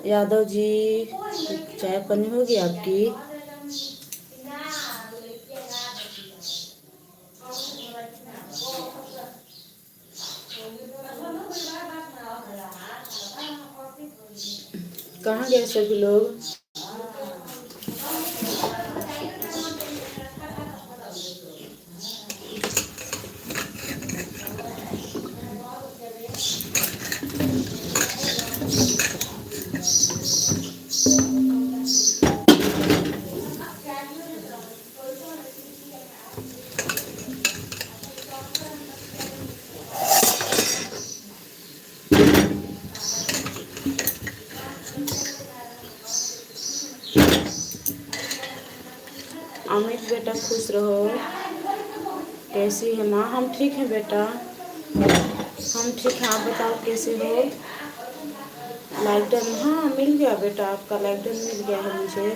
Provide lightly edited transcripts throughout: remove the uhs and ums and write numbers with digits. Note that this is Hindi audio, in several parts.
यादव जी, चाय पानी होगी आपकी? कहाँ गए सभी लोग? अमित बेटा खुश रहो। कैसी है माँ? हम ठीक हैं बेटा, हम ठीक हैं। आप बताओ कैसे हो? लॉकडाउन, हाँ मिल गया बेटा, आपका लॉकडाउन मिल गया है मुझे।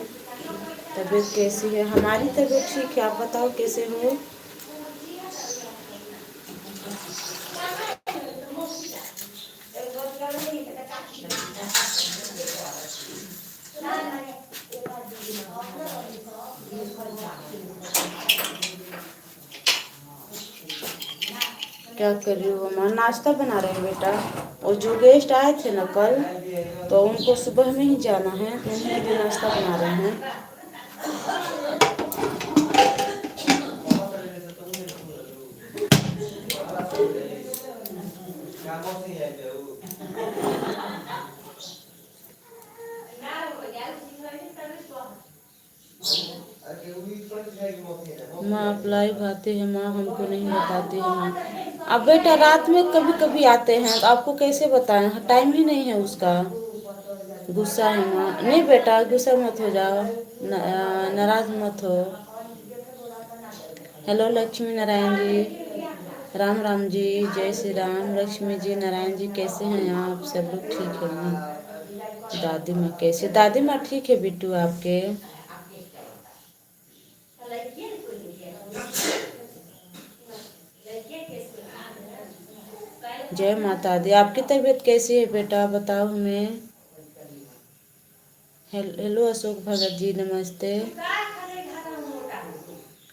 तबीयत कैसी है? हमारी तबीयत ठीक है। आप बताओ कैसे हो? क्या कर रही हो माँ? नाश्ता बना रहे हैं बेटा। और जो गेस्ट आए थे ना कल, तो उनको सुबह में ही जाना है, तो उन्हीं के लिए नाश्ता बना रहे हैं। माँ आप लाइव आते हैं माँ, हमको नहीं बताते हैं माँ। अब बेटा रात में कभी कभी आते हैं, तो आपको कैसे बताएं? टाइम ही नहीं है उसका। गुस्सा है माँ? नहीं बेटा गुस्सा मत हो जाओ, नाराज मत हो। हेलो लक्ष्मी नारायण जी, राम राम जी, जय श्री राम। लक्ष्मी जी, नारायण जी, कैसे हैं आप? सब लोग ठीक है ना? दादी माँ कैसे? दादी माँ ठीक है बिट्टू आपके? जय माता दी। आपकी तबीयत कैसी है बेटा? बताओ हमें। हेलो अशोक भगत जी, नमस्ते।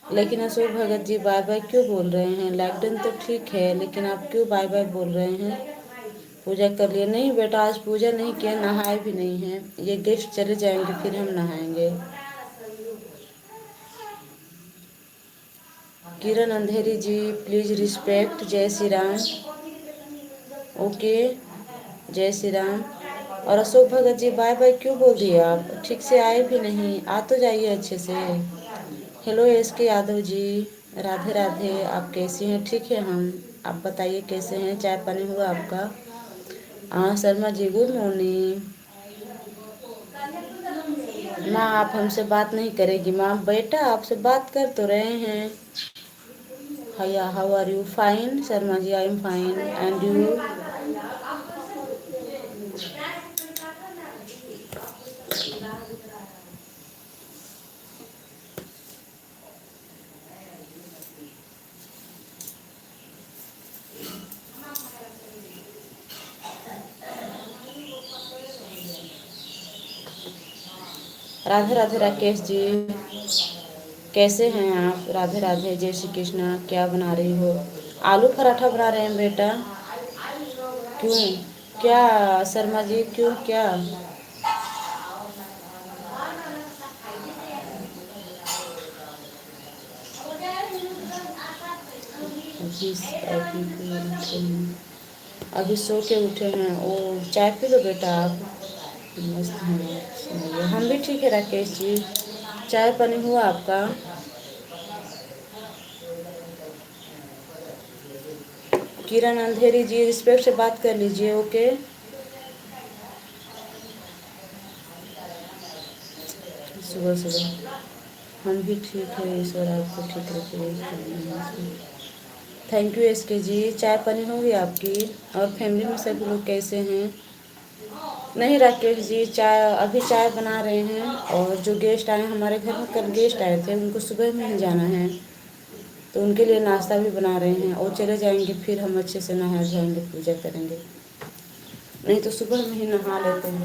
लेकिन अशोक भगत जी बाय बाय क्यों बोल रहे हैं? लॉकडाउन तो ठीक है, लेकिन आप क्यों बाय बाय बोल रहे हैं? पूजा कर लिए? नहीं बेटा आज पूजा नहीं किया, नहाए भी नहीं हैं। ये गेस्ट चले जाएंगे फिर हम नहाएंगे। किरण अंधेरी जी, प्लीज रिस्पेक्ट। जय श्री राम। ओके, जय श्री राम। और अशोक भगत जी बाय बाय क्यों बोल दिए? आप ठीक से आए भी नहीं, आ तो जाइए अच्छे से। हेलो एस के यादव जी, राधे राधे। आप कैसी हैं? ठीक है हम। आप बताइए कैसे हैं? चाय पानी हुआ आपका? हाँ शर्मा जी, गुड मॉर्निंग। माँ आप हमसे बात नहीं करेगी? माँ बेटा आपसे बात कर तो रहे हैं। Hiya how are you? Fine Sharma ji, I am fine and you? Radhe Radhe Rakesh ji, कैसे हैं आप? राधे राधे, जय श्री कृष्णा। क्या बना रही हो? आलू पराठा बना रहे हैं बेटा? क्यों? क्या शर्मा जी क्यों? क्या? अभी सो के उठे हैं। ओ चाय पी लो बेटा आप। मस्त हैं। हम भी ठीक है राकेश जी। चाय पानी हुआ आपका? किरण अंधेरी जी, रिस्पेक्ट से बात कर लीजिए। ओके, सुबह सुबह हम भी ठीक है, ईश्वर आपको ठीक रखे। थैंक यू एस के जी। चाय पानी हो गई आपकी? और फैमिली में सभी लोग कैसे हैं? नहीं राकेश जी, चाय अभी चाय बना रहे हैं। और जो गेस्ट आए हमारे घर में, कल गेस्ट आए थे, उनको सुबह में ही जाना है, तो उनके लिए नाश्ता भी बना रहे हैं। और चले जाएंगे फिर हम अच्छे से नहा धोएंगे, पूजा करेंगे। नहीं तो सुबह में ही नहा लेते हैं।